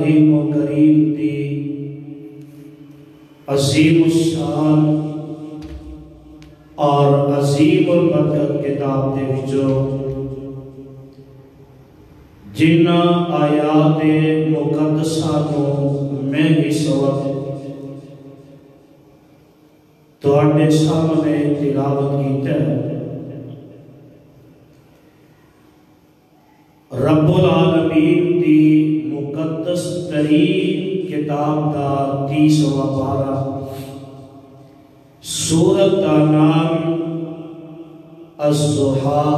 و کریم دی عظیم الشان اور عظیم البرکت کتاب دے وچوں جنہ آیات مقدسہ کو میں اس وقت تواڈے سامنے تلاوت کیتا ہے۔ رب العالمین دی مقدس ترین کتاب دا 30واں پارہ، سورت دا نام الضحیٰ،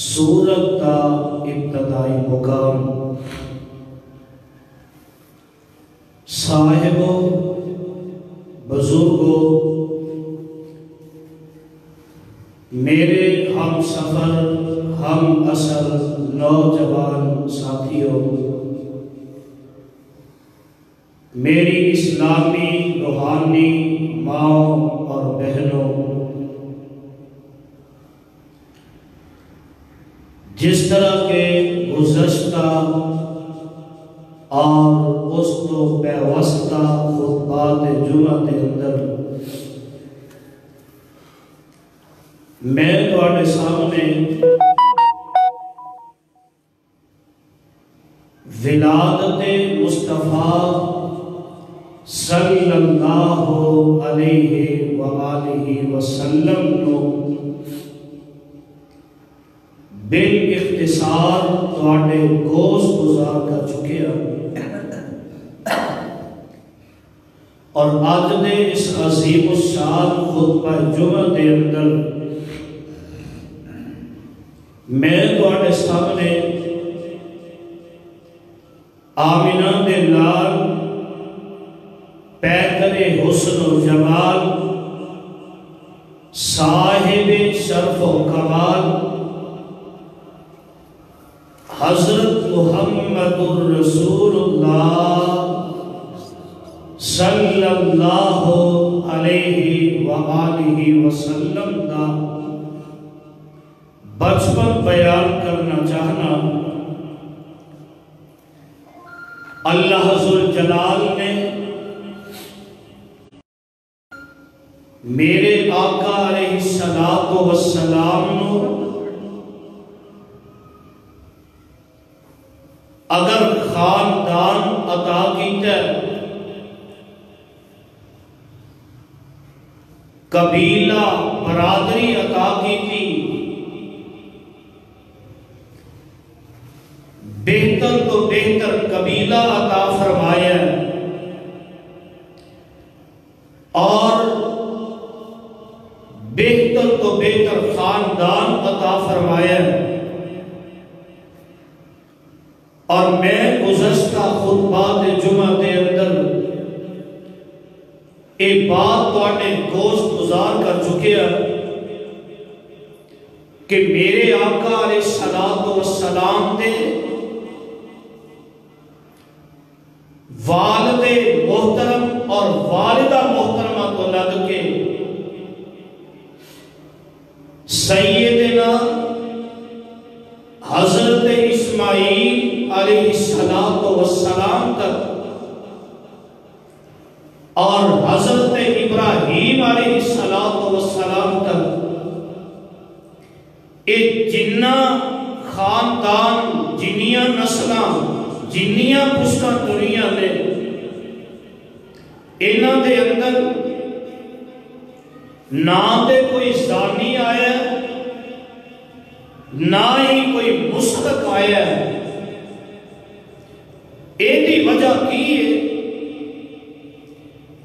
سورت دا ابتدائی مقام۔ صاحبو، بزرگو، میرے ہم سفر ہم اثر نوجوان ساتھیوں، میری اسلامی روحانی ماؤں اور بہنوں، جس طرح کے گزشتہ اور اس تو پیوستہ خطبات جمعہ کے اندر میں تواڈے سامنے ولادت مصطفیٰ صلی اللہ علیہ وآلہ وسلم نو بال اختصار تواڈے گوش گزار کر چکے ہیں، اور آج دے اس عظیم الشان خطبہ جمعہ دے اندر میں تواڈے سامنے آمینہ دے لال پیکر حسن و جمال، صاحب شرف و کمال، حضرت محمد الرسول اللہ صلی اللہ علیہ وآلہ وسلم دا بچپن بیان کرنا چاہنا۔ اللہ ذوالجلال نے میرے آقا علیہ السلام نو اگر خاندان عطا کیتا ہے، قبیلہ برادری عطا کی تھی، بہتر تو بہتر قبیلہ عطا فرمایا اور بہتر تو بہتر خاندان عطا فرمایا، اور میں گزشتہ خطبات جمعہ کے اندر ایک بات تواڈے گوشت گزار کر چکے ہیں کہ میرے آقا علیہ السلام دے والد محترم اور والدہ محترمہ کو لگ کے سیدنا حضرت اسماعیل علیہ السلام تک اور حضرت ابراہیم علیہ السلام تک ایک جنہ خاندان، جنیاں نسلاں، جنیاں پشتاں دنیا نے انہاں دے اندر نہ تے کوئی زانی آیا نہ ہی کوئی مشرک آیا ہے۔ ایدی وجہ کی ہے،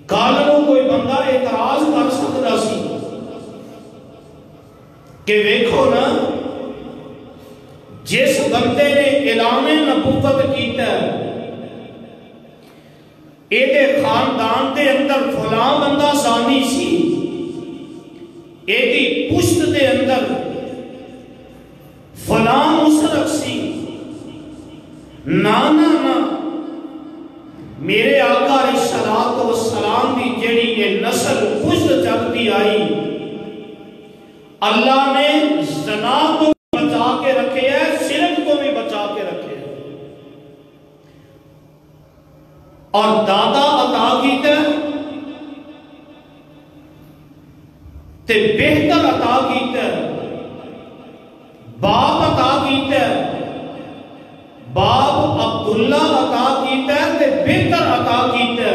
کالوں کوئی بندہ اعتراض کر سکتا سی کہ ویکھو نا، جس بندے نے اعلان نبوت کیتا ہے، ایدے خاندان دے اندر فلاں بندہ زانی سی، ایدی پشت دے اندر فلاں مشرک سی، نانا نا، میرے آقا علیہ السلام کی جڑی یہ نسل پشت چلتی آئی، اللہ نے زنا کو بچا کے رکھے ہے، شرک کو بھی بچا کے رکھے ہے۔ اور دادا عطا کیتا تے بہتر عطا کیتا، باپ عطا کیتا، باپ عبداللہ عطا کیتا تے بہتر عطا کیتا،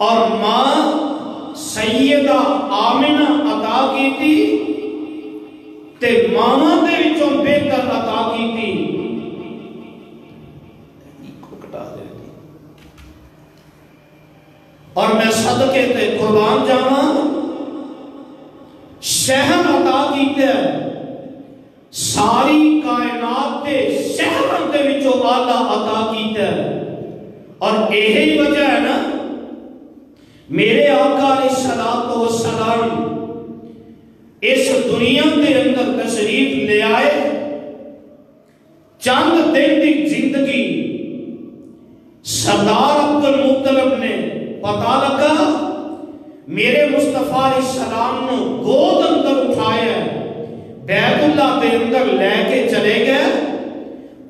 اور ماں سیدہ آمنہ عطا کیتی تے ماما دے وچوں بہتر عطا کیتی۔ اور میں صدقے تے قربان جاواں، شہر عطا کیتے ساری کائنات دے شہروں دے وچوں آلہ عطا کیتے، اور یہی وجہ ہے نا میرے آقا علیہ الصلوۃ والسلام اس دنیا کے اندر تشریف لے آئے، چند دن کی زندگی سردار عبد المطلب نے پتا لگا میرے مصطفیٰ علیہ السلام نے گود اندر اٹھایا، بیت اللہ کے اندر لے کے چلے گئے،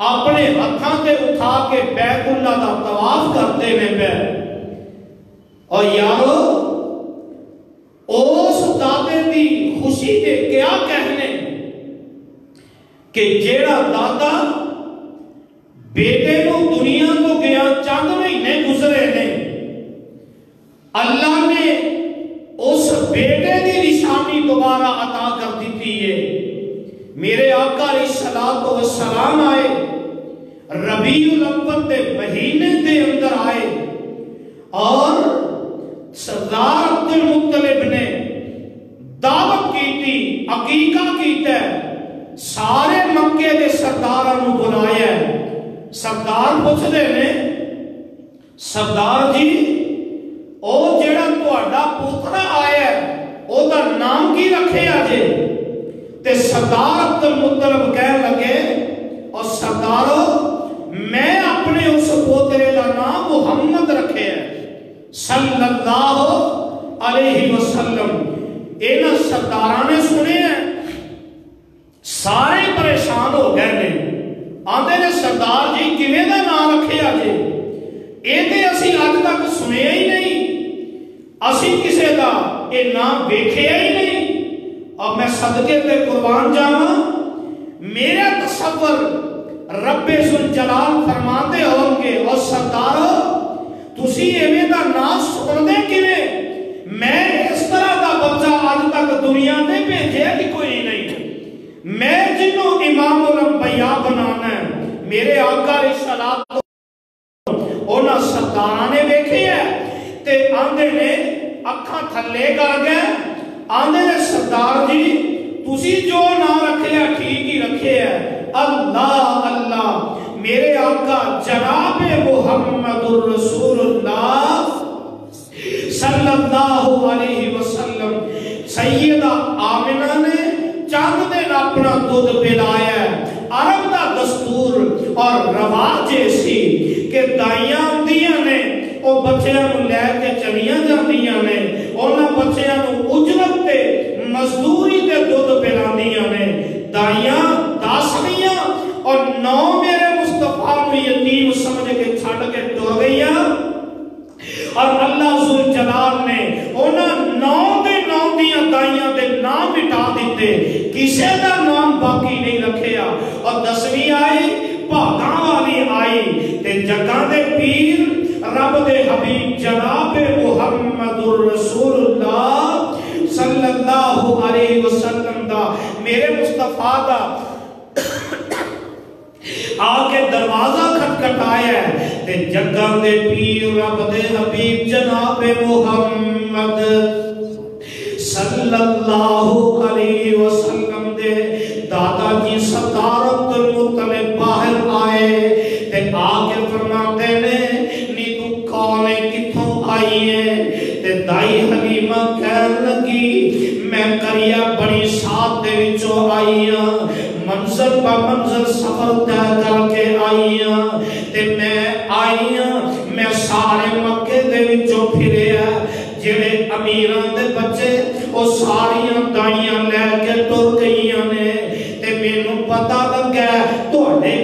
اپنے ہاتھوں سے اٹھا کے بیت اللہ کا طواف کرتے ہیں پہ، اور یارو اس دادے دی خوشی دے کیا کہنے کہ جیڑا دادا بیٹے نو دنیا کو گیا چند مہینے گزرے نے، اللہ نے اس بیٹے دی نشانی دوبارہ عطا کر دیتی ہے۔ میرے آقا علیہ الصلوۃ والسلام آئے، ربیع الاول دے مہینے دے اندر آئے، اور سردار عبد المطلب نے دعوت کی تھی، عقیقہ کیتا ہے، سارے مکے دے سرداراں نو بلایا ہے۔ سردار پوچھ دے نے، سردار جی او جیڑا تہاڈا پوترا آیا ہے او دا نام کی رکھے آجے؟ تے سردار عبد المطلب کہہ لگے، اور سردارو میں اپنے اس پوترے دا نام محمد رکھے ہے صلی اللہ علیہ وسلم۔ اینا سرداران نے سنے ہیں، سارے پریشان ہو گئے نے، آندے نے سردار جی کیویں دا نام رکھے آجے؟ اے تے اسی آج تک سنے ہی نہیں، اسی کسے دا اے نام دیکھے ہی نہیں۔ اور میں صدقے تے قربان جاواں، میرا تصور رب ذوالجلال فرماتے ہوں گے، اور سردارو تسی ایویں دا نام سن دے کیویں؟ میں اس طرح دا بچہ آج تک دنیا میں بھیجیا ہی کوئی نہیں، میں جنوں امام الانبیاء بنانا ہے۔ میرے آقا علیہ الصلوۃ اونا سرداراں نے دیکھے ہے تے آندے نے اکھاں تھلے کر گئے، آندے نے سردار جی تسی جو نام رکھے ہے ٹھیک ہی رکھے ہے، اللہ اللہ۔ میرے آقا جناب محمد الرسول اللہ صلی اللہ علیہ وسلم سیدہ آمنہ نے چند دن اپنا دودھ پلایا ہے۔ عرب دا دستور اور رواج ایسی کہ دائیاں ہوندیاں نے او بچیاں نو لے کے چلیاں جاندیاں نے، انہاں بچیاں نو اجرت تے مزدوری تے دودھ پلاندیاں نے، دائیاں داسنیاں، اور 9 میرے مصطفیٰ کو یتیم سمجھ کے چھڑ کے ٹر گئیاں، اور اللہ ذوالجلال نے انہاں 9 دیاں دائیاں دے نام مٹا دیتے، کسے دا نام باقی نہیں رکھیا۔ اور 10ویں آئی بھاگاں والی آئی تے جگہ دے پیر رب دے حبیب جناب محمد الرسول اللہ صلی اللہ علیہ وسلم دا میرے مصطفیٰ دا آکے دروازہ کھٹکھٹایا ہے تے جگہ دے پیر رب دے حبیب جناب محمد صلی اللہ علیہ وسلم دے دادا جی سردار عبد المطلب باہر آئے تے آکے فرماتے نے نی تو کون کتھوں آئی ہے؟ تے دائی حلیمہ کہن لگی میں کریا بڑی ساتھ دے وچوں آئی ہاں، منظر پا منظر سفر طے کر کے آئی ہاں، تے میں آئی ہاں، میں سارے مکے دے وچوں پھرے ہیں، جڑے امیران دے بچے او ساریاں دائیاں لے کے ٹر گئیاں نے، تے مینوں پتہ لگ گیا تواڈے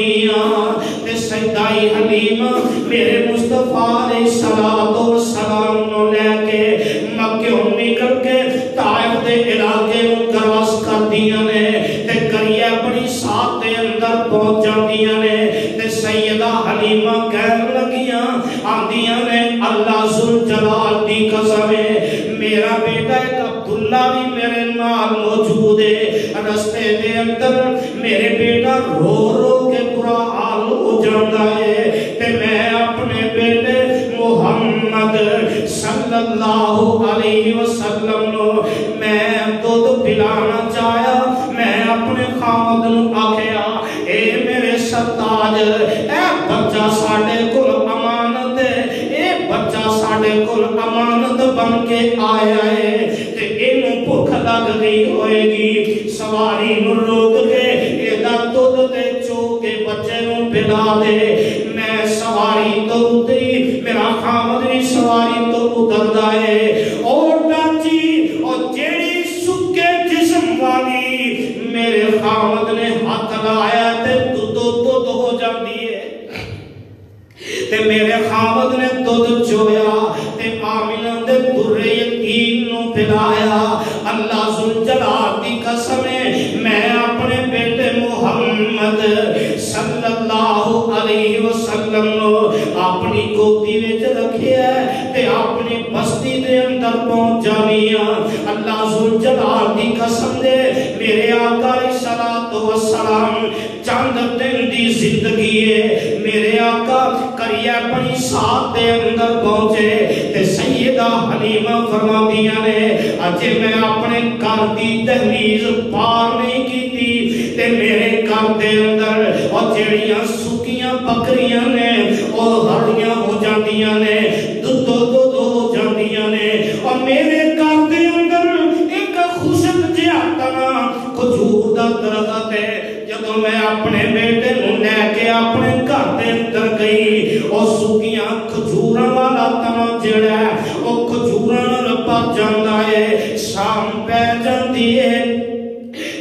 جانیاں تے سیدائی حلیمہ میرے مصطفیٰ علیہ السلام نو لے کے مکہ نکل کے طائف دے علاقے نو کراس کر دیاں نے تے کریے اپنی ساتھ دے اندر پہنچ جاندیاں نے تے سیدہ حلیمہ کہن لگیاں آندیاں نے اللہ ذوالجلال دی قسم ہے میرا بیٹا ایک عبداللہ بھی میرے نال موجود ہے رستے دے اندر میرے بیٹا رو رو کے برا حال ہو جاتا ہے تے میں اپنے بیٹے محمد صلی اللہ علیہ وسلم نو میں دودھ پلانا چاہیا میں اپنے خامد نو آکھیا اے میرے سرتاج اے بچہ ساڑے کل امانت ہے اے بچہ ساڑے کل امانت بن کے آیا ہے تے اینو بھوک لگ گئی ہوئے گی سواری نو روک کے ایدہ دودھ تے چو کے بچے نو پلا دے میں سواری تو اتری میرا خامد بھی سواری تو اتر دائے اور ڈانچی اور جیڑی سکے جسم والی میرے خامد نے ہاتھ لایا تے دودھ ہو جاندی ہے تے میرے خامد نے دودھ چویا تے آمینہ دے درے یتیم نو پلایا اللہ ذوالجلال دی قسم ہے میں اپنے بیٹے محمد صلی اللہ علیہ وسلم نو اپنی گودی وچ رکھیا تے اپنی بستی دے اندر پہنچ جانیاں اللہ ذوالجلال دی قسم دے میرے آقا علیہ السلام چند دن دی زندگی ہے میرے آقا کریے اپنی ساتھ دے اندر پہنچے تے سیدہ حلیمہ فرما دیا نے اجے میں اپنے گھر دی دہلیز پار نہیں کی تھی تے میرے گھر دے اندر اور جڑیاں سکیاں بکریاں نے اور ہڑیاں ہو جاندیاں نے دودھ ہو جاندیاں نے اور میرے گھر دے اندر ایک خوشک جہا تنا کھجور دا درخت ہے جدوں میں اپنے بیٹے نو لے کے اپنے گھر دے اندر گئی اور سکیاں کھجوراں والا تنا جڑا ہے او کھجوراں نال بھر جاندا ہے شام پہ جاندی ہے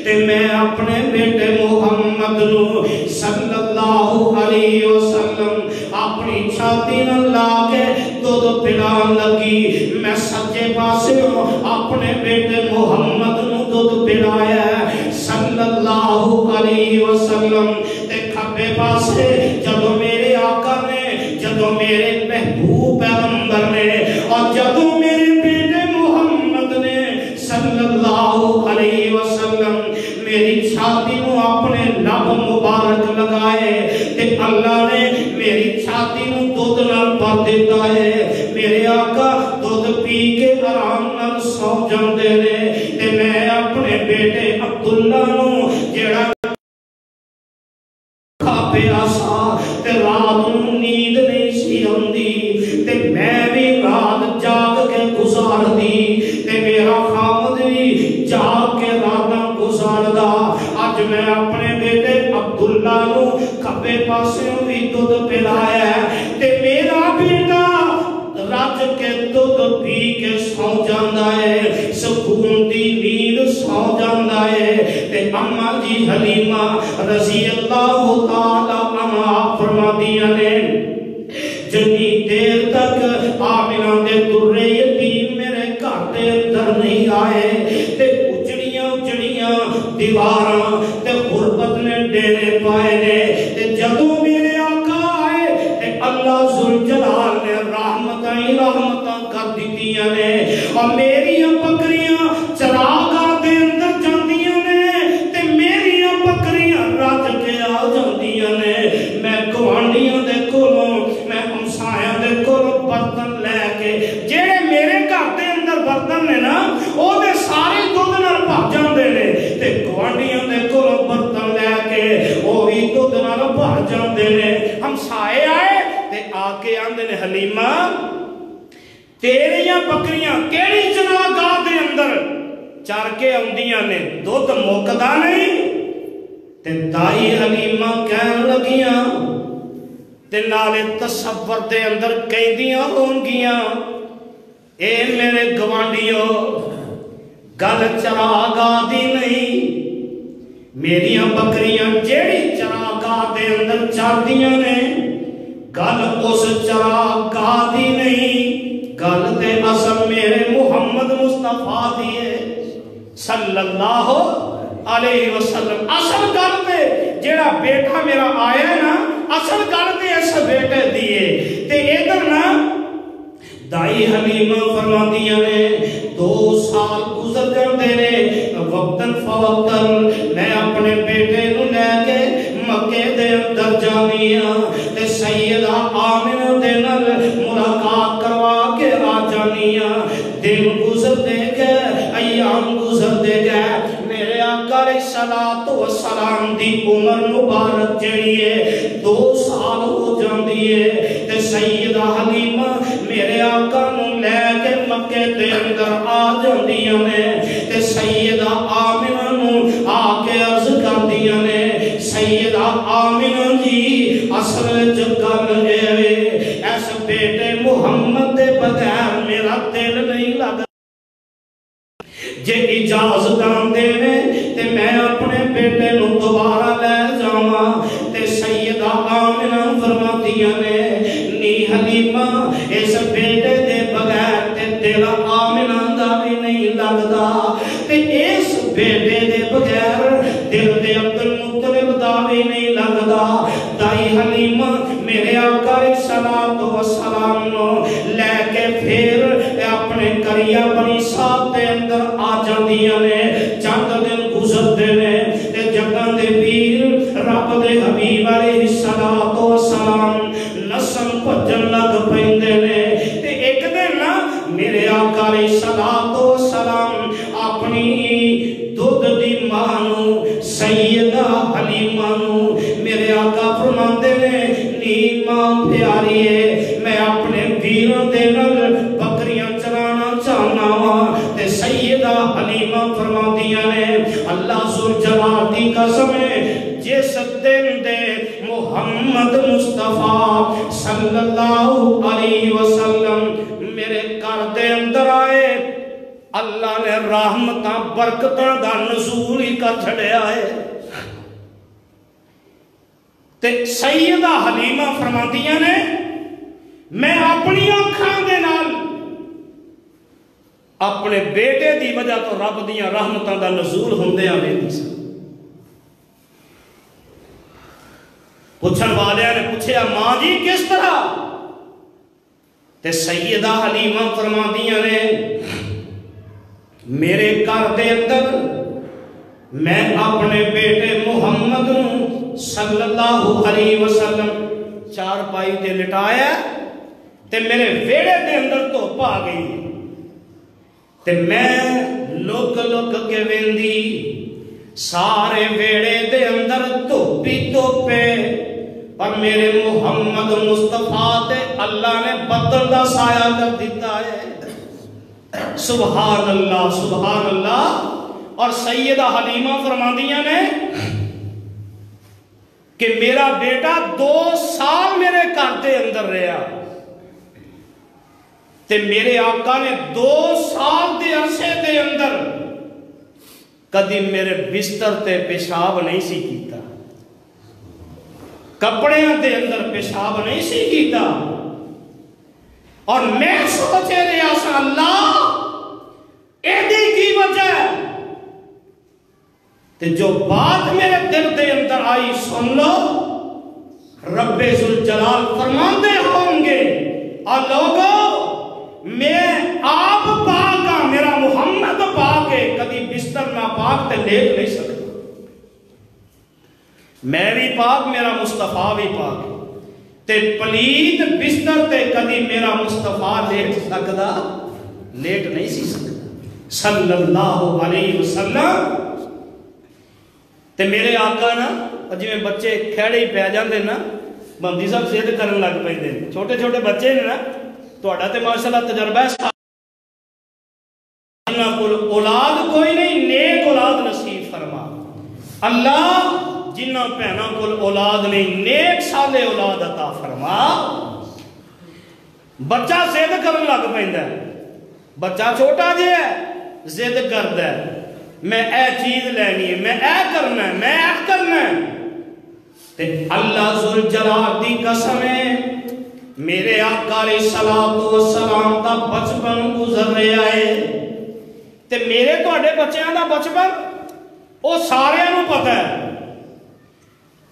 تے میں اپنے بیٹے محمد نو صلی اللہ علیہ وسلم اپنی چھاتی نال لا کے دودھ پلان لگی میں سجے پاسے اپنے بیٹے محمد نو دودھ پلایا صلی اللہ علیہ وسلم تے کھبے پاسے جدوں میرے آقا نے جدوں میرے محبوب پیغمبر نے اور جدوں میرے بیٹے محمد نے صلی اللہ علیہ وسلم میری چھاتی نو اپنے لب مبارک لگائے تے اللہ نے میری چھاتی نو دودھ نال بھر دیتا ہے میرے آقا دودھ پی کے آرام نال سو جاندے نے تے میں اپنے بیٹے عبداللہ نو جیڑا کھاپے آسا تے رات نو نیند نہیں سی ہوندی تے میں بھی رات جاگ کے گزار دی تے میرا خامد بھی جاگ کے راتاں گزار دا اج میں اپنے بیٹے عبداللہ نو کھبے پاسے بھی دودھ پلایا تے میرا بیٹا رج کے دودھ پی کے سو جاندا ہے سکون دی نیند سو جاندا ہے تے اماں جی حلیمہ رضی اللہ تعالی عنہا فرماندیاں نے جنی دیر تک آمینہ دے درے یتیم میرے گھر دے اندر نہیں آئے تے اجڑیاں دیواراں تے غربت نے ڈیرے پائے نے تے جدوں میرے آقا آئے تے اللہ ذوالجلال نے رحمتاں کر دیتیاں نے اور میری بکریاں چراغاں دے اندر جاندیاں نے تے میری بکریاں رج کے آ جاندیاں نے میں گوانڈیاں دے کولوں میں ہمسایاں دے کولوں برتن لے کے جڑے میرے گھر دے اندر برتن نے نا او دے سارے دودھ نال بھر جاندے نے تے گوانڈیاں دے کولوں برتن لے کے او وی دودھ نال بھر جاندے نے ہمسائے آئے تے آ کے آندے نے حلیمہ تیریاں بکریاں کیڑی چراگاہ دے اندر چر کے آندیاں نے دودھ مکدا نہیں تے دائی حلیمہ کہن لگیاں تے نالے تصور دے اندر کہندیاں ہونگیاں اے میرے گوانڈیو گل چراگاہ دی نہیں میریاں بکریاں جیڑی چراگاہ دے اندر چاہدیاں نے گل اس چراغ کا دی نہیں، گل تے اصل میرے محمد مصطفیٰ دیئے صلی اللہ علیہ وسلم. اصل گل تے جیڑا بیٹا میرا آیا نا، اصل گل تے اس بیٹے دیئے. تے ادھر نا دائی حلیمہ فرماندیاں نے 2 سال گزر جاندے نے، وقتاً فوقتاً میں اپنے بیٹے نو لے کے مکے دے اندر جانی ہاں تے سیدہ آمنہ دے نال ملاقات کروا کے آ جانی ہاں. دن گزر دے گئے، ایام گزر دے گئے، میرے آقا علیہ الصلوۃ والسلام دی عمر مبارک جڑی ہے 2 سال ہو جاندی ہے تے سیدہ حلیمہ میرے آقا نو لے کے مکے دے اندر آ جاندیاں نے تے سیدہ آمنہ نو آ کے عرض کردیاں نے سیدہ آمنہ جی اصل گل اے اس بیٹے محمد دے بغیر میرا دل نہیں لگتا، جے اجازت دے تے میں اپنے بیٹے نو دوبارہ لے جاواں. تے سیدہ آمنہ فرماندیاں نے نی حلیمہ اس بیٹے دے بغیر تے دل آمنہ دا بھی نہیں لگدا، تے اس بیٹے دے بغیر دل دے عبد المطلب دا بھی نہیں لگدا. دائی حلیمہ میرے آقا علیہ الصلوۃ والسلام نو لے کے پھر اپنے قریہ بنی سعد دے اندر آ جاندیاں نے. چند دن گزرتے نے تے جگہ دے پیر رب دے حبیب علیہ الصلوۃ والسلام نسل بھجن لگ پیندے نے. تے ایک دن نا میرے آقا علیہ الصلوۃ والسلام اپنی دودھ دی ماں نو سیدہ حلیمہ نو میرے آقا فرماندے نے نی ماں پیاری ہے، میں اپنے ویراں دے نال بکریاں چرانا چاہنا وا. تے سیدہ حلیمہ فرماندیاں نے اللہ ذوالجلال دی قسم ہے جس دن دے محمد مصطفیٰ صلی اللہ علیہ وسلم میرے گھر دے اندر آئے اللہ نے رحمتاں برکتاں دا نزول ہی کر چھڑیا ہے. تے سیدہ حلیمہ فرماندیاں نے میں اپنی آنکھاں دے نال اپنے بیٹے دی وجہ تو رب دیاں رحمتاں دا نزول ہوندیاں ویندی سی. پوچھن والیاں نے پوچھیا ماں جی کس طرح؟ تے سیدہ حلیمہ فرماندیاں نے میرے گھر دے اندر میں اپنے بیٹے محمد صلی اللہ علیہ وسلم چار پائی تے لٹایا تے میرے ویڑے دے اندر دھوپ آ گئی تے میں لوک لوک کے ویندی سارے ویڑے دے اندر دھوپی دھوپے پر میرے محمد مصطفیٰ تے اللہ نے بدل دا سایہ کر دیتا ہے. سبحان اللہ سبحان اللہ. اور سیدہ حلیمہ فرماندیاں نے کہ میرا بیٹا 2 سال میرے گھر دے اندر رہا تے میرے آقا نے 2 سال دے عرصے دے اندر کدی میرے بستر تے پیشاب نہیں سی کیتا، کپڑے دے اندر پیشاب نہیں سی کیتا. اور میں سوچے رہا سا اللہ ایڈی کی وجہ تے جو بات میرے دل دے اندر آئی سن لو. رب ذوالجلال فرماندے ہوں گے اور لوگو میں آپ پاک ہاں، میرا محمد پاک ہے، کدی بستر نہ پاک تے لیٹ نہیں سکتا. میں بھی پاک میرا مصطفیٰ بھی پاک تے پلید بستر تے کدی میرا مصطفیٰ لیٹ سکتا لیٹ نہیں سی سکتا صلی اللہ علیہ وسلم. تے میرے آقا نا جی میں بچے کھیڑے ہی پہ جاندے نا بندی صاحب ضد کرن لگ پیندے چھوٹے چھوٹے بچے نے نا تہاڈا تے ماشاءاللہ تجربہ ہے اللہ کول اولاد کوئی نہیں نیک اولاد نصیب فرما اللہ جنہ پہنا کول اولاد نہیں نیک صالح اولاد عطا فرما. بچہ ضد کرن لگ پیندا ہے، بچہ چھوٹا جے ہے ضد کردا ہے میں اے چیز لینی ہے، میں اے کرنا ہے، میں اے کرنا ہے. تے اللہ ذل جلال دی قسم ہے میرے آقا علیہ الصلوۃ والسلام دا بچپن گزر رہا ہے تے میرے تواڈے بچیاں دا بچپن او سارے نوں پتہ ہے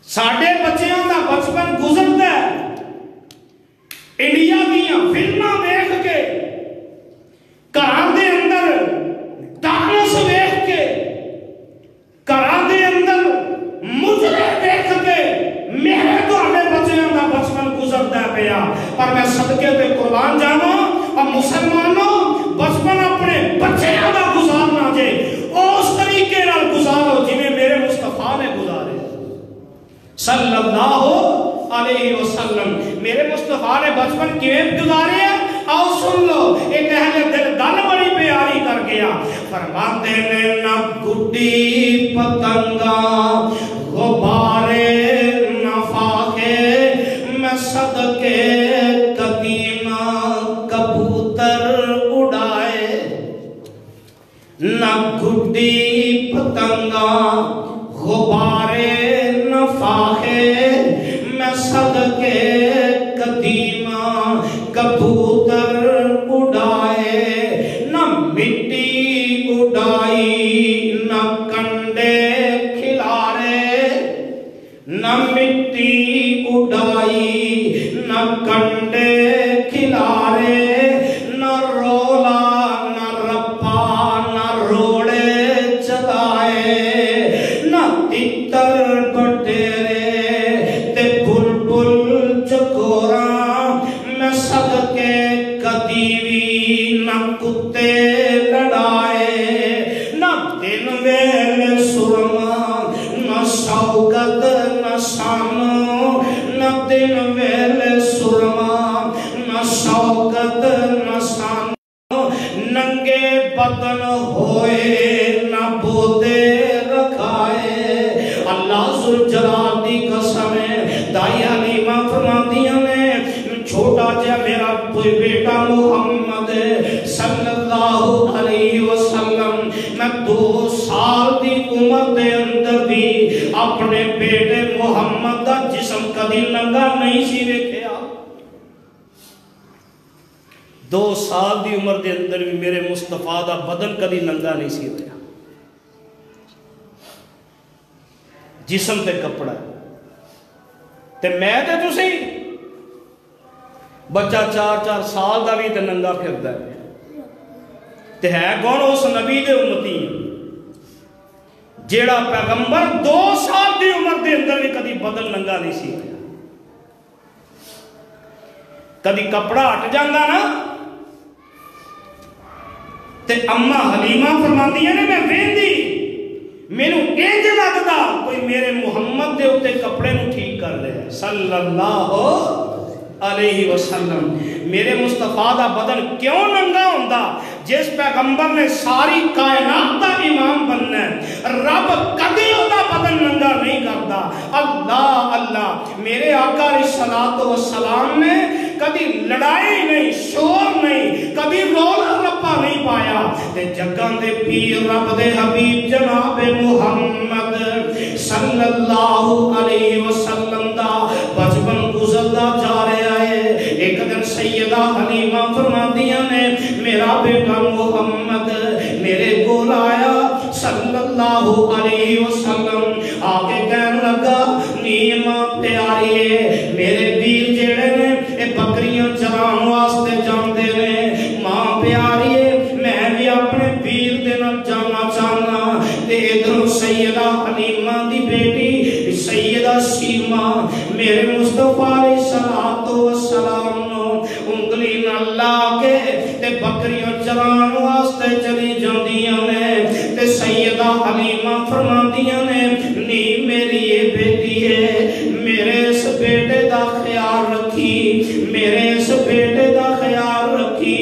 ساڈے بچیاں دا بچپن گزردا ہے انڈیا دیاں فلماں ویکھ کے گھراں دے اندر ڈانس ویکھ کے گھراں دے اندر مجرے ویکھ کے میرے تواڈے بچیاں دا بچپن گزردا پیا پر میں صدقے تے قربان جاواں اور مسلمانوں بچپن اپنے بچیاں دا گزارنا جے اس طریقے نال گزارو جویں میرے مصطفیٰ نے گزارے صلی اللہ علیہ وسلم میرے مصطفیٰ نے بچپن کیویں گزارے آؤ سن لو ایک اہل دل گل بڑی پیاری کر گیا فرماتے نے نہ گڈی پتنگا غبارے نہ فاخے میں صدقے قدیمہ کبوتر اڑائے نہ گڈی پتنگا غبارے نہ فاخے میں صدقے قدیمہ کبوتر اڑائے نہ مٹی اڑائی نہ کنڈے کھلارے نہ مٹی اڑائی نہ کنڈے کھلارے نہ رولا نہ رپا نہ روڑے چلائے نہ تتر بٹیرے تے بلبل چکوراں میں صدقے قدیمی نہ کتے لڑائے نہ دن ویلے سرما نہ شوکت نہ شانو نہ دن ویلے سرما نہ شوکت نہ شانو ننگے بدن ہوئے نہ بودے رکھائے اللہ ذل جلال دی قسم ہے دائی حلیمہ فرماندیاں نے چھوٹا جا میرا بیٹا محمد صلی اللہ علیہ وسلم میں 2 سال دی عمر دے اندر بھی اپنے بیٹے محمد دا جسم کدی ننگا نہیں سی ویکھیا 2 سال دی عمر دے اندر بھی میرے مصطفیٰ دا بدن کدی ننگا نہیں سی ہویا جسم تے کپڑا تے میں تے تسی بچہ 4 سال دا بھی تے ننگا پھردا ہے تے ہے کون اس نبی دے امتی جیڑا پیغمبر 2 سال دی عمر دے اندر بھی کدی بدن ننگا نہیں سی ہویا کدی کپڑا ہٹ جاندا نا تے اماں حلیمہ فرماندیاں نے میں ویندی مینوں انج لگدا کوئی میرے محمد دے اوتے کپڑے نوں ٹھیک کر دے صلی اللہ علیہ وسلم میرے مصطفیٰ دا بدن کیوں ننگا ہوندا جس پیغمبر نے ساری کائنات دا امام بننا ہے رب کدی اودا بدن ننگا نہیں کردا اللہ اللہ میرے آقا علیہ الصلوۃ والسلام نے کبھی لڑائی نہیں شور نہیں کبھی رولا رپا نہیں پایا تے جگاں دے پیر رب دے حبیب جناب محمد صلی اللہ علیہ وسلم دا بچپن گزردا جا رہا ہے ایک دن سیدہ حلیمہ فرماندیاں نے میرا بیٹا محمد میرے کول آیا صلی اللہ علیہ وسلم آگے کہنے لگا نیمہ پیاری ہے میرے ویر جیڑے نے بکریاں چران واسطے جاندے نے ماں پیاری ہے میں بھی اپنے ویر دے نال جانا چاہنا تے ادھر سیدہ حلیمہ دی بیٹی سیدہ سیما میرے مصطفیٰ علیہ الصلوۃ والسلام نو انگلی نال لا کے تے بکریاں چران واسطے چلی جاندیاں نے تے سیدہ حلیمہ فرماندیاں نے نی میری یہ بیٹی ہے میرے اس بیٹے دا خیال رکھی میرے اس بیٹے دا خیال رکھی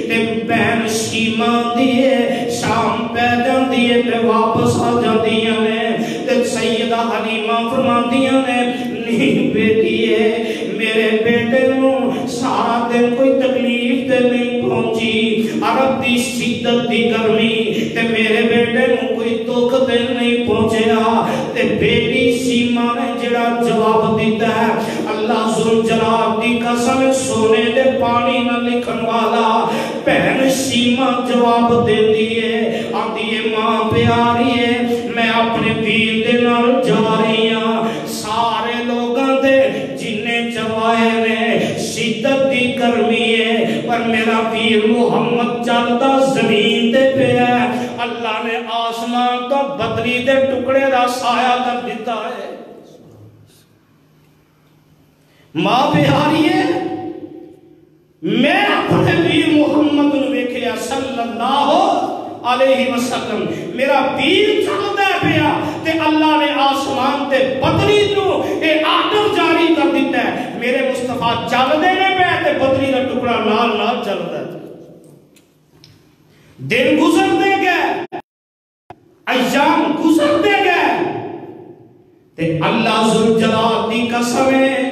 تے بہن سیما دیے شام پہ جاندی ہے تے واپس آ جاندیاں نے تے سیدہ حلیمہ فرماندیاں نے نہیں بیٹی ہے میرے بیٹے نوں سارا دن کوئی تکلیف تے نہیں پہنچی عرب دی شدت دی گرمی تے میرے بیٹے نوں کوئی دکھ تے نہیں پہنچیا تے بیٹی سیما نے جڑا جواب دیتا ہے، اللہ ذل جلال دی قسم سونے دے پانی نہ لکھن والا بہن سیما جواب دے دیئے، آدھی ماں پیاری ہے میں اپنے پیر دے نال جا رہی ہاں، سارے لوگاں دے جنہیں چوائے نے شدت دی گرمی ہے پر میرا پیر محمد چلتا زمین تے پہ ہے، اللہ نے آسمان تو بدری دے ٹکڑے دا سایہ کر دیتا ہے۔ ماں پیاری ہے میں اپنے پیر محمد نے دیکھیا صلی اللہ علیہ وسلم، میرا پیر چلتا پیا تے اللہ نے آسمان تے بدری نو اے آرڈر جاری کر دیتا ہے، میرے مصطفیٰ چل دے نے پہ تے بدری دا ٹکڑا نال نال چلتا ہے۔ دن گزر دے گئے، ایام گزر دے گئے تے اللہ ذل جلال دی قسم ہے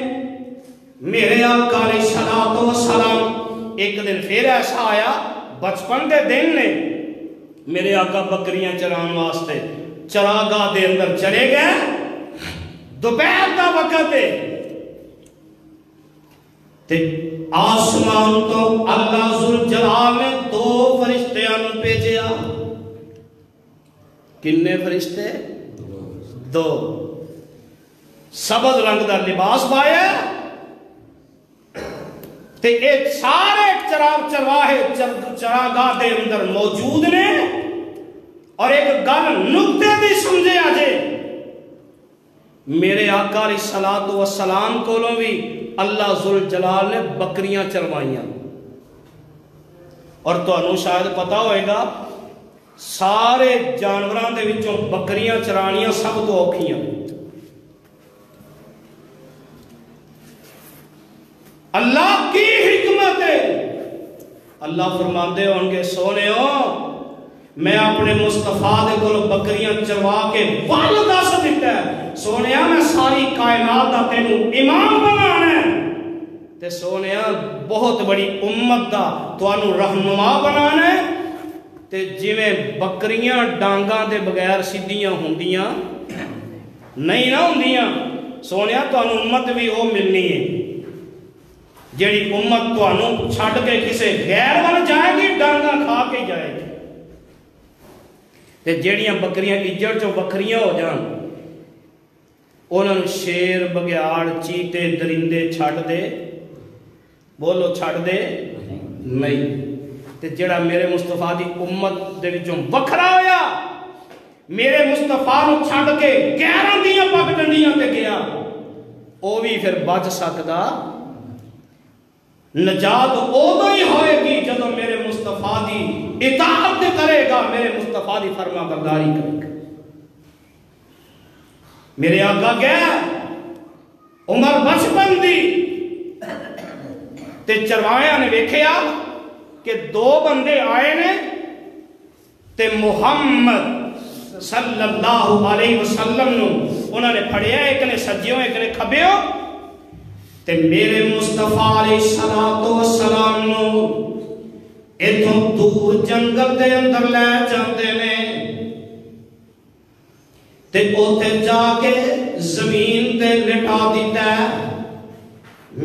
میرے آقا علیہ السلام ایک دن پھر ایسا آیا، بچپن دے دن نے میرے آقا بکریاں چران واسطے چراگاہ دے اندر چلے گئے، دوپہر دا وقت ہے تے آسمان تو اللہ ذل جلال نے 2 فرشتیاں نوں بھیجیا۔ کنے فرشتے؟ 2۔ سبز رنگ دا لباس پایا تے ایک سارے چرواہے چراگاہ دے اندر موجود نے، اور ایک گل نکتے دی سمجھے آجے میرے آقا علیہ السلام کولوں بھی اللہ ذل جلال نے بکریاں چروائیاں، اور تو انہوں شاید پتا ہوئے گا سارے جانوران دے وچوں بکریاں چرانیاں سب تو اوکھیاں۔ اللہ کی حکمت ہے، اللہ فرماندے ہونگے سونے ہو میں اپنے مصطفیٰ دے کو بکریاں چروا کے والدہ سے دیتا ہے، سونے میں ساری کائنات دا تینوں امام بنانا ہے تے سونے بہت بڑی امت دا تو انہوں رہنما بنانا ہے تے جویں بکریاں ڈانگاں دے بغیر سیدھیاں ہوندیاں نہیں نہ ہوندیاں، سونے تو انہوں امت بھی وہ ملنی ہے جیڑی امت تو انہوں چھڑ کے کسے غیر بن جائے گی ڈانگا کھا کے جائے گی، تے جیڑیاں بکریاں اجڑ چو بکریاں ہو جان انہوں نے شیر بگیاڑ چیتے درندے چھڑ دے، بولو چھڑ دے نہیں، تے جیڑا میرے مصطفیٰ دی امت دے وچوں وکھرا ہویا میرے مصطفیٰ نو چھڑ کے غیراں دیاں پگ ڈنڈیاں تے گیا او بھی پھر بچ سکدا، نجات اودو ہی ہوئے گی جدو میرے مصطفیٰ دی اطاعت کرے گا، میرے مصطفیٰ دی فرما برداری کرے گا۔ میرے آقا گیا عمر بچپن دی تے چروایاں نے ویکھیا کہ 2 بندے آئے نے تے محمد صلی اللہ علیہ وسلم نو انہوں نے پھڑیا، ایک نے سجیوں ایک نے کھبیوں تے میرے مصطفیٰ علیہ السلام نو اتھوں دور جنگل دے اندر لے جاندے نے تے اوتھے جا کے زمین تے لٹا دیتا ہے،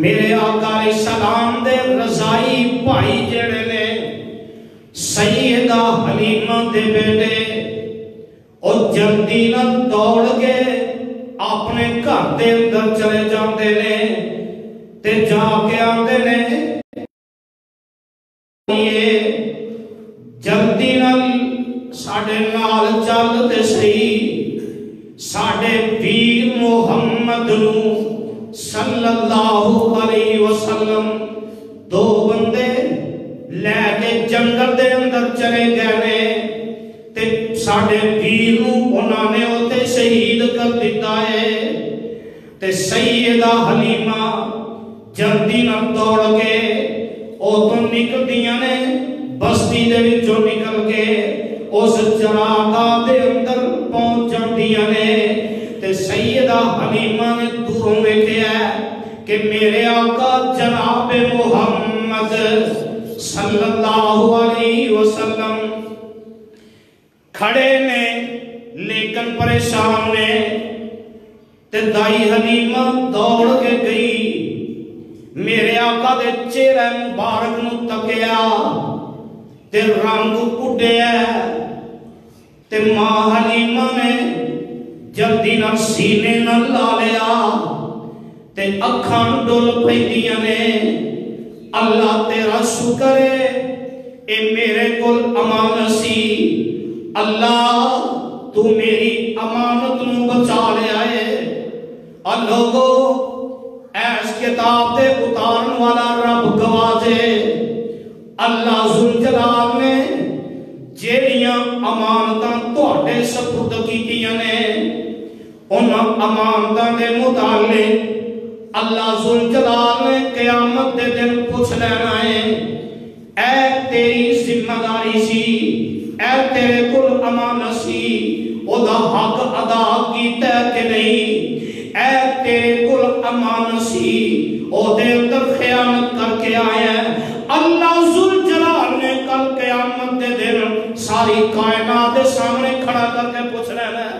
میرے آقا علیہ السلام دے رضائی بھائی جڑے نے سیدہ حلیمہ دے بیٹے اور جلدی نہ دوڑ کے اپنے گھر دے اندر چلے جاندے نے تے جا کے آندے نے یہ جلدی نال ساڈے نال چل تے صحیح ساڈے پیر محمد نو صلی اللہ علیہ وسلم 2 بندے لے کے جنگل دے اندر چلے گئے نے تے ساڈے پیر نو انہاں نے اوتے شہید کر دیتا ہے تے سیدہ حلیمہ جلدی نہ دوڑ کے اوتوں نکل دیاں نے بستی دے وچوں نکل کے اس چراگاہ دے اندر پہنچ جاندیاں نے تے سیدہ حلیمہ نے دوروں ویکھیا کہ میرے آقا جناب محمد صلی اللہ علیہ وسلم کھڑے نے لیکن پریشان نے تے دائی حلیمہ دوڑ کے گئی، میرے آقا دے چہرے مبارک نو تکیا تے رنگ اڈیا تے ماں حلیمہ نے جلدی نہ سینے نہ لا لیا تے اکھان ڈول پیندیاں نے، اللہ تیرا شکر ہے اے میرے کول امانت سی، اللہ تو میری امانت نو بچا لیا ہے۔ اور لوگو ایس کتاب تے اتارن والا رب گواجے، اللہ ذوالجلال نے جیڑیاں امانتاں تواڈے سپرد کیتیاں نے، ان امانتاں دے متعلق اللہ ذوالجلال نے قیامت دے دن پوچھ لینا ہے، اے تیری ذمہ داری سی، اے تیرے کل امانت سی، او دا حق ادا کیتا کہ نہیں، اے تیرے کل امانت سی، او دے اندر خیانت کر کے آیا ہے۔ اللہ ذوالجلال نے کل قیامت دے دن ساری کائنات دے سامنے کھڑا کر کے پوچھ لینا ہے،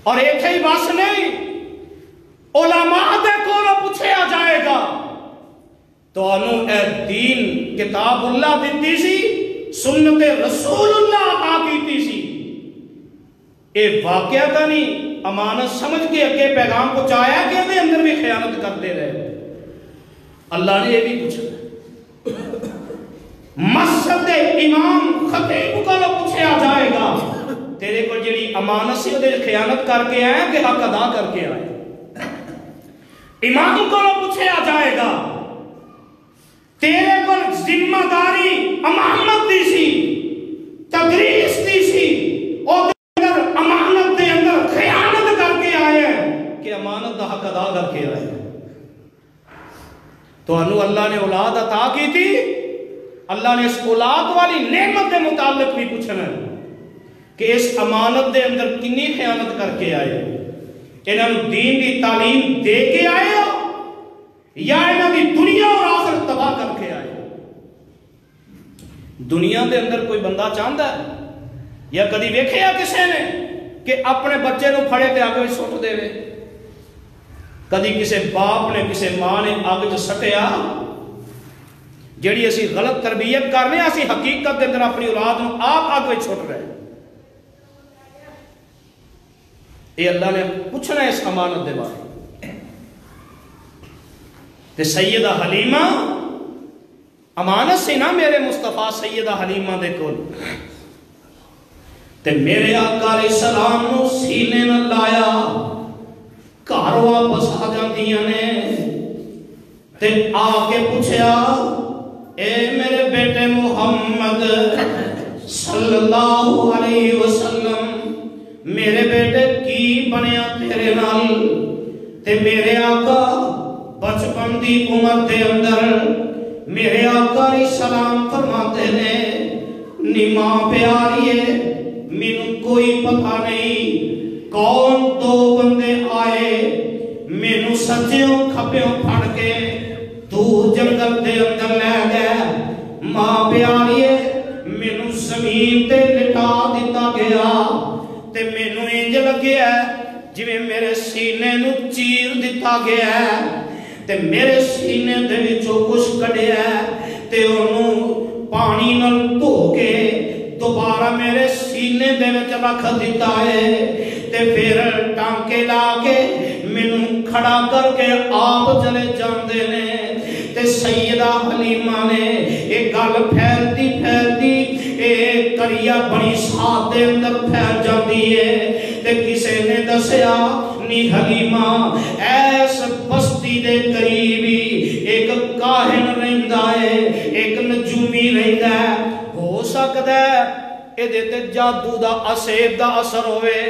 اور ایک ہی بس نہیں، علماء دے کولوں پوچھیا جائے گا تو انہوں اے دین کتاب اللہ دیتی سی، سنت رسول اللہ عطا کیتی سی، اے واقعہ تا نہیں امانت سمجھ کے اگے پیغام پہنچایا کہ اندر اندر بھی خیانت کرتے رہے۔ اللہ نے یہ بھی پوچھا، مسجد امام خطیب کو پوچھیا جائے گا تیرے کو جڑی امانت سی وہ خیانت کر کے آئے کہ حق ادا کر کے آئے، امام کو پوچھیا جائے گا تیرے کو ذمہ داری امانت دی سی، تدریس دی سی، اور امانت دے اندر خیانت کر کے آئے کہ امانت دا حق ادا کر کے آئے۔ تو انہوں اللہ نے اولاد عطا کی تھی، اللہ نے اس اولاد والی نعمت دے متعلق بھی پوچھنا ہے کہ اس امانت دے اندر کنی خیانت کر کے آئے، انہوں دین دی تعلیم دے کے آئے ہو یا انہوں دی دنیا اور آخرت تباہ کر کے آئے۔ دنیا دے اندر کوئی بندہ چاہتا ہے یا کدی ویکھیا کسے نے کہ اپنے بچے نو پھڑے تے آگ وچ سٹ دے، کدی کسے باپ نے کسے ماں نے آگ وچ سٹیا؟ جیڑی اسی غلط تربیت کرنے اسی حقیقت دے اندر اپنی اولاد نو آپ آگ وچ سٹ رہے۔ یہ اللہ نے پوچھنا ہے اس امانت دے بارے۔ تے سیدہ حلیمہ امانت سے نہ میرے مصطفیٰ سیدہ حلیمہ دے کول تے میرے آقا علیہ السلام نو سینے نہ لایا، گھر واپس آ جاندیاں نے تے آ کے پوچھیا، اے میرے بیٹے محمد صلی اللہ علیہ وسلم، میرے بیٹے کی بنیا تیرے نال؟ تے میرے آقا بچپن دی عمر دے اندر میرے آقا علیہ السلام فرماتے نے، نی ماں پیاری ہے، مینوں کوئی پتہ نہیں کون دو بندے آئے مینوں سجیوں کھبیوں پھڑ کے دور جنگل دے اندر لے گئے، ماں پیاری ہے مینوں زمین تے لٹا دیتا گیا تے مینوں انج لگیا جویں میرے سینے نو چیر دیتا گیا تے میرے سینے دے وچوں کچھ کڈیا تے اونوں پانی نال دھو کے دوبارہ میرے سینے دے وچ رکھ دیتا ہے تے پھر ٹانکے لا کے مینوں کھڑا کر کے آپ چلے جاندے نے۔ تے سیدہ حلیمہ نے ایک گل پھیلتی پھیلتی ایک کریا بڑی ساتھ دے اندر پھیل جاندی ہے تے کسے نے دسیا، نی حلیمہ ایس بستی دے قریبی ایک کاہن رہندا ہے، ایک نجومی رہندا ہے، ہو سکتا ہے اے دیتے جادو دا اسیر دا اثر ہوئے،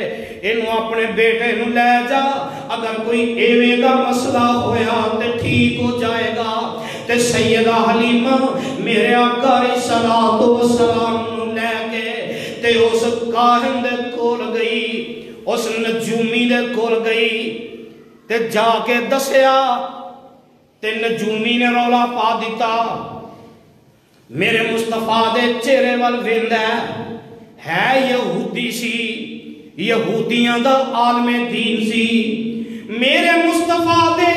انہوں اپنے بیٹے نو لے جا، اگر کوئی ایویں دا مسئلہ ہویا تے ٹھیک ہو جائے گا۔ تے سیدہ حلیمہ میرے آقا علیہ السلام نو لے کے تے اس کاہن دے کول گئی، اس نجومی دے کول گئی تے جا کے دسیا تے نجومی نے رولا پا دیتا، میرے مصطفیٰ دے چہرے وال ویندا ہے یہودی سی، یہودیاں دا عالم دین سی، میرے مصطفیٰ دے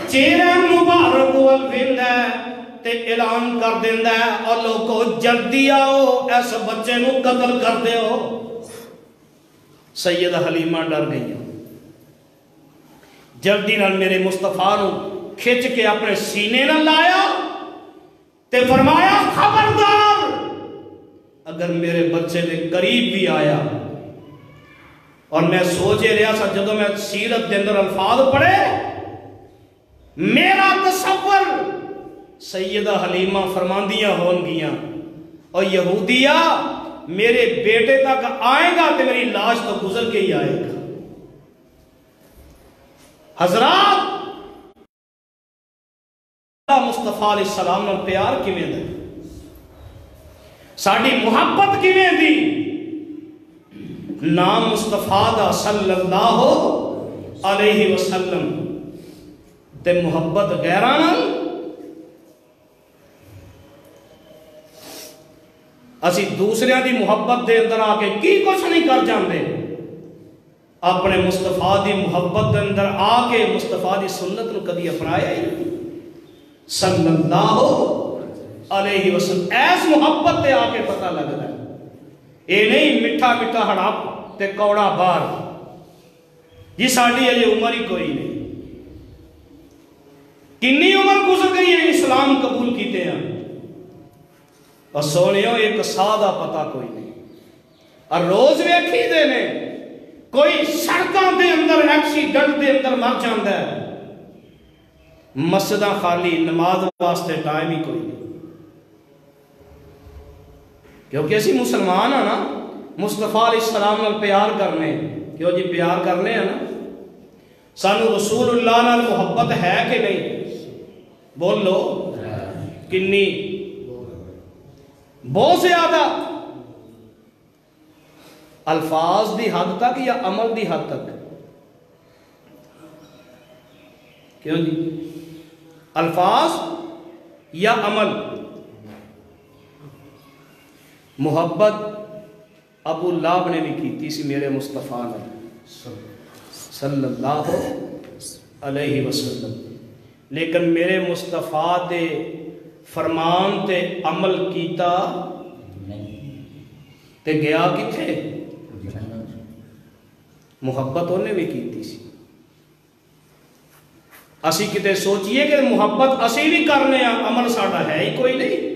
چہرے مبارک وال ویندا ہے تے اعلان کر دیندا ہے اور لوگو جلدی آؤ اس بچے نو قتل کر دیو۔ سیدہ حلیمہ ڈر گئی، جلدی نال میرے مصطفیٰ نو کھچ کے اپنے سینے نہ لایا تے فرمایا خبردار اگر میرے بچے دے قریب بھی آیا۔ اور میں سوچے رہا سا جدو میں سیرت دے اندر الفاظ پڑھے میرا تصور سیدہ حلیمہ فرماندیاں ہون گیاں اور یہودیہ میرے بیٹے تک آئے گا تو میری لاش تو گزر کے ہی آئے گا۔ حضرات مصطفیٰ علیہ السلام نے پیار کیویں دا، ساڈی محبت کیویں دی، نام مصطفیٰ دا صلی اللہ علیہ وسلم تے محبت غیراں اسی دوسرے دی محبت دے اندر آ کے کی کچھ نہیں کر جاندے، اپنے مصطفیٰ دی محبت دے اندر آ کے مصطفیٰ دی سنت نو کدی اپنایا ہی نہیں صلی اللہ علیہ وسلم۔ ایس محبت تے آ کے پتہ لگتا ہے، اے نہیں مٹھا مٹھا ہڑپ تے کوڑا بار جی ساڑی ہے یہ عمر ہی کوئی نہیں، کنی عمر گزر گئی ہے اسلام قبول کیتے ہیں اور سونیوں ایک سادہ پتہ کوئی نہیں، اور روز ویکھی دے نے کوئی سڑکاں دے اندر ایکسیڈنٹ دے اندر مر جاندہ ہے، مسجدہ خالی نماز واسطے ٹائم ہی کوئی نہیں، کیونکہ اسی مسلمان ہیں نا، مصطفیٰ علیہ السلام نال پیار کرنے، کیوں جی پیار کرنے ہیں نا، سانو رسول اللہ نال محبت ہے کہ نہیں؟ بول لو کنی؟ بہت زیادہ، الفاظ دی حد تک یا عمل دی حد تک؟ کیوں جی الفاظ یا عمل؟ محبت ابو لہب نے بھی کی تھی میرے مصطفیٰ نے صلی اللہ علیہ وسلم، لیکن میرے مصطفیٰ دے فرمان تے عمل کیتا تے گیا کتھے؟ محبت انہیں بھی کیتی سی۔ اسی کتے سوچئے کہ محبت اسی بھی کرنے ہیں، عمل ساڑھا ہے ہی کوئی نہیں،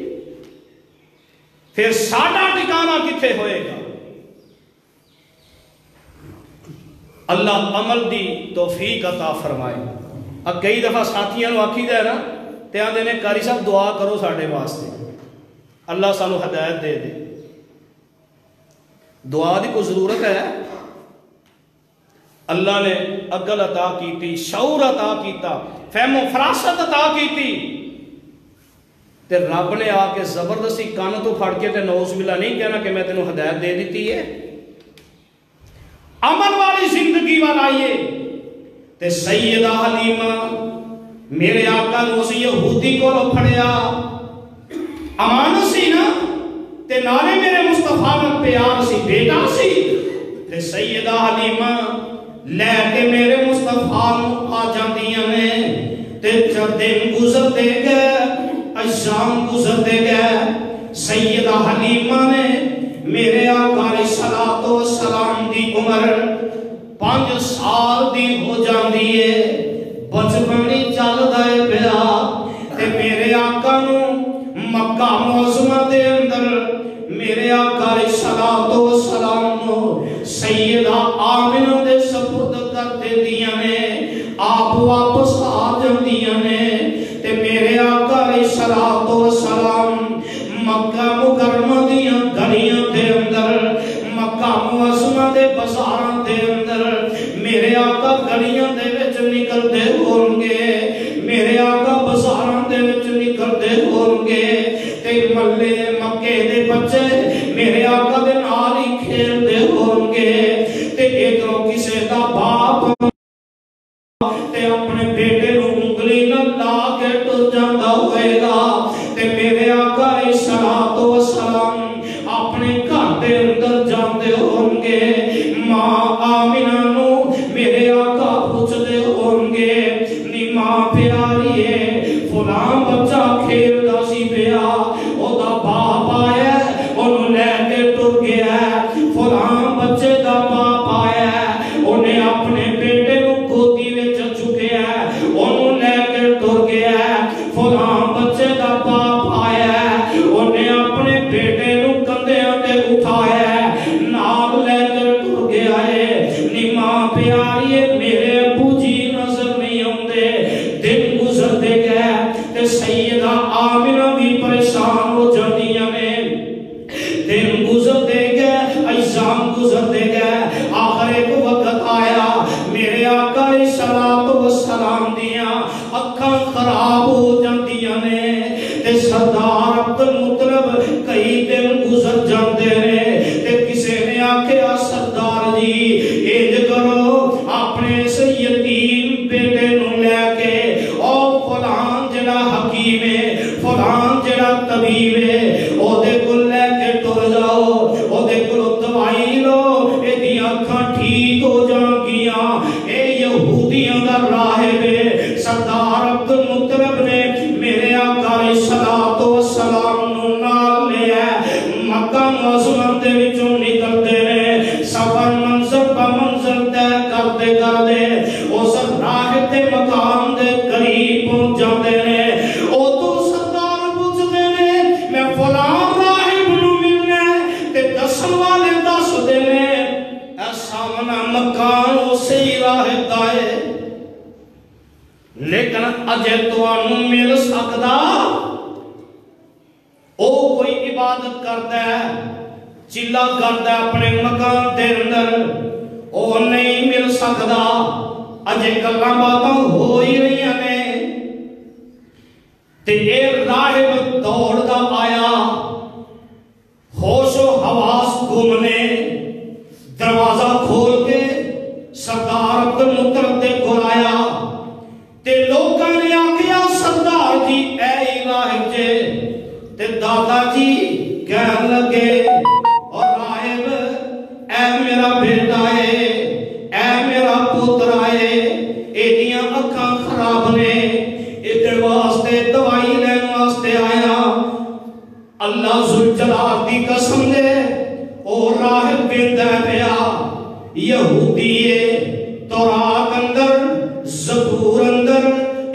پھر ساڑھا ٹھکانہ کتھے ہوئے گا؟ اللہ عمل دی توفیق عطا فرمائے۔ اب کئی دفعہ ساتھیاں نو آکھی دے نا تے آندے نے قاری صاحب دعا کرو ساڑھے واسطے، اللہ سانو ہدایت دے دے۔ دعا دی کو ضرورت ہے، اللہ نے عقل عطا کیتی، شعور عطا کیتا، فہم و فراست عطا کیتی، تے رب نے آ کے زبردستی کان تو پھڑ کے تے نعوذ باللہ نہیں کہنا کہ میں تینوں ہدایت دے دیتی ہے۔ عمل والی زندگی والائیے تے سیدہ حلیمہ میرے آقا نو اسی یہودی کو رو پھڑیا، امان سی نا تے نالے میرے مصطفیٰ میں پیار سی، بیٹا سی، تے سیدہ حلیمہ لے کے میرے مصطفیٰ نو آ جاندیاں نے، تے جب دن گزر دے گئے، ایام گزر دے گئے، سیدہ حلیمہ نے میرے آقا علیہ السلام دی عمر 5 سال دی ہو جاندی ہے، بچپنی چل دائے پیا، تے میرے آقا نو مکہ معظمہ دے اندر میرے آقا علیہ السلام نو سیدہ آمنہ دے سپرد کر دے دیاں نے، آپ واپس آ جاندیاں نے، تے میرے آقا علیہ السلام مکہ مکرمہ دیاں گلیاں دے اندر، مکہ معظمہ دے بازاراں دے اندر میرے آقا گلیاں دے وچ نکل دے ہون گے، میرے آقا بازاراں دے وچ نکل دے ہون گے، تے ملے مکے دے بچے میرے آقا دے نال ہی کھیل دے ہون گے، تے ادھروں کسے دا باپ تے اپنے بیٹے نو انگلی نہ لا کے ٹر جاندا ہوئے گا، تے میرے آقا علیہ السلام اپنے گھر دے اندر جاندے ہون گے، ماں اکھاں خراب ہو جاندیاں نے تے سردار عبد المطلب کئی دن گزر جاندے نے تے کسے نے آکھیا سردار جی انج کرو اپنے اس یتیم بیٹے نو لے کے او فلان جڑا حکیم ہے فلان جڑا طبیب ہے او دے کول لے کے ٹر جاؤ او دے کول دوائی لو اے دی اکھاں ٹھیک ہو جان گیاں اے یہودیاں دا راہب ہے سردار عبد المطلب نے میرے آقا علیہ الصلوۃ والسلام نو نال لیا مکہ معظمہ دے وچوں نکلدے نے سفر منزل با منزل طے کردے کردے اس راہب دے مقام دے قریب پہنچ جاندے نے او تو سردار پوچھدے نے میں فلاں راہب نو ملنا تے دسن والے دس دے نے اے سامنا مکان اسی راہب دا ہے لیکن اجے تانوں مل سکدا او کوئی عبادت کردا ہے چلا کردا اپنے مکان دے اندر او نہیں مل سکدا اجے گلاں باتاں ہو ہی رہیاں نے تے اے راہب دوڑدا آیا ہوش و حواس گم نے دروازہ کھول کے سردار عبد المطلب دے کول آیا تے لوکاں نے آکھیا سردار جی اے راہب جے تے دادا جی کہن لگے اور راہب اے میرا بیٹا ہے اے میرا پتر ہے ایدیاں اکھاں خراب نے ادھر واسطے دوائی لین واسطے آیا اللہ ذوالجلال دی قسم دے او راہب کہندا پیا یہودی ہے تورات اندر زبور اندر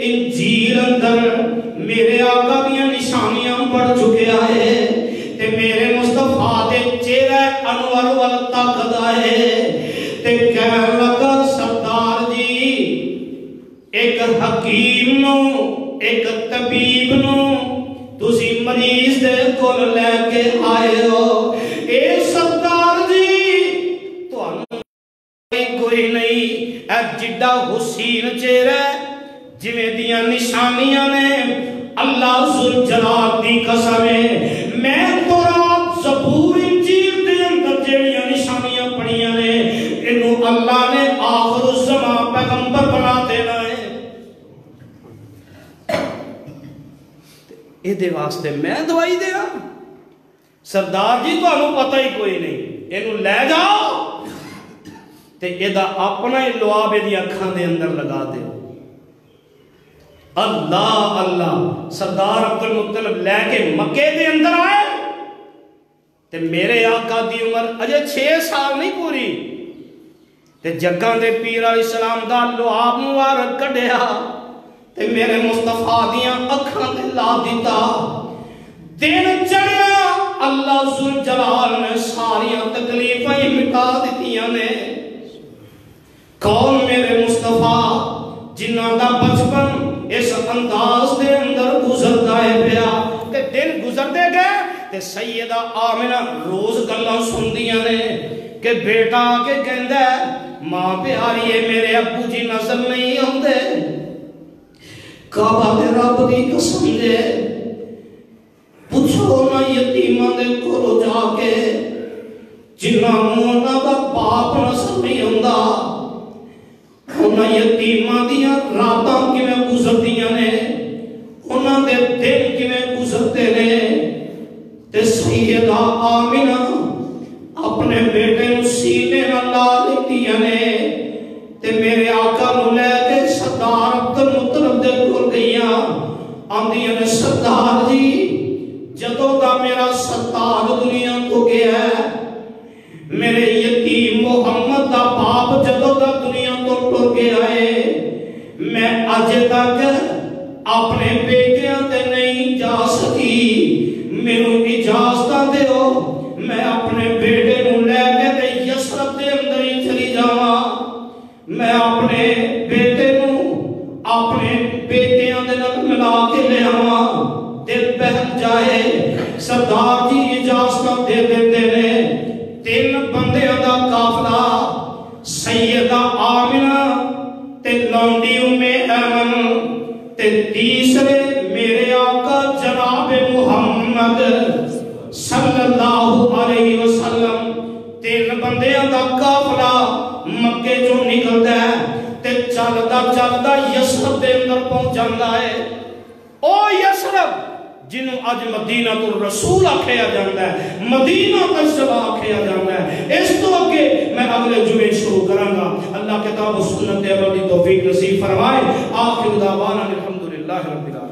انجیل اندر میرے آقا دیاں نشانیاں پڑھ چکیا ہے تے میرے مصطفیٰ دے چہرہ انور وال تکدا ہے تے کہن لگا سردار جی ایک حکیم نو ایک طبیب نو تسی مریض دے کول لے کے آئے ہو اے سردار جی تانوں کوئی نہیں اے جڈا حسین چہرہ جویں دیاں نشانیاں نے اللہ ذوالجلال دی قسم ہے میں تورات زبور انجیل دے اندر جڑیاں نشانیاں پڑھیاں نے اینو اللہ نے آخر الزمان پیغمبر بنا دینا ہے اے دے واسطے میں دوائی دیا سردار جی تانوں پتہ ہی کوئی نہیں اینو لے جاؤ تے ایدہ اپنا ہی لعاب دی اکھاں دے اندر لگا دے اللہ اللہ سردار عبد المطلب لے کے مکے دے اندر آئے تے میرے آقا دی عمر اجے 6 سال نہیں پوری تے جگاں دے پیر علیہ السلام دا لعاب مبارک کڈیا تے میرے مصطفیٰ دیاں اکھاں تے لا دیتا دن چڑھیا اللہ ذوالجلال نے ساریاں تکلیفاں مٹا دتیاں نے کون میرے مصطفیٰ جنہاں دا بچپن اس انداز دے اندر گزردا ہے پیا تے دن گزردے گئے تے سیدہ آمنہ روز گلاں سندیاں نے کہ بیٹا کے کہندا ہے ماں پیاری ہے میرے ابو جی نظر نہیں آندے کعبہ دے رب دی قسم دے پوچھو نا یتیماں دے کولوں جا کے جنہاں نوں انہاں دا باپ نظر نہیں آندا انہاں یتیماں دیاں راتاں کیویں گزردیاں نے انہاں دے دن کیویں گزرتے نے تے سیدہ آمنہ اپنے بیٹے نو سینے نال لا لیندیاں نے تے میرے آقا نو لے کے سردار عبد المطلب دے کول گئیاں آندیاں نے سردار جی جدوں دا میرا سردار دنیا کو گیا ہے میرے یتیم محمد دا باپ جدوں دا دنیا تو ٹر گیا ہے میں اج تک اپنے بیٹیاں تے نہیں جا سکی مینوں اجازت دیو میں اپنے بیٹے نو لے کے تے یثرب دے اندر ہی چلی جاواں میں اپنے بیٹے نو اپنے بیٹیاں دے نال ملا کے لے آواں دل بہل جائے سردار جی اجازت دے دیندے نے 3 بندیاں دا قافلہ سیدہ آمنہ تے لونڈی ام ایمن تے تے تیسرے میرے آقا جناب محمد صلی اللہ علیہ وسلم 3 بندیاں دا قافلہ مکے جو نکلدا ہے تے چلدا چلدا یثرب دے اندر پہنچ جاندا ہے. او یثرب جنوں اج مدینہ الرسول آکھیا جاندا ہے, مدینہ طیبہ آکھیا جاندا ہے. اس تو اگے میں اگلے جمعے شروع کراں گا. اللہ کتاب و سنت عمل دی توفیق نصیب فرمائے. آخر دعوانا الحمدللہ رب العالمین.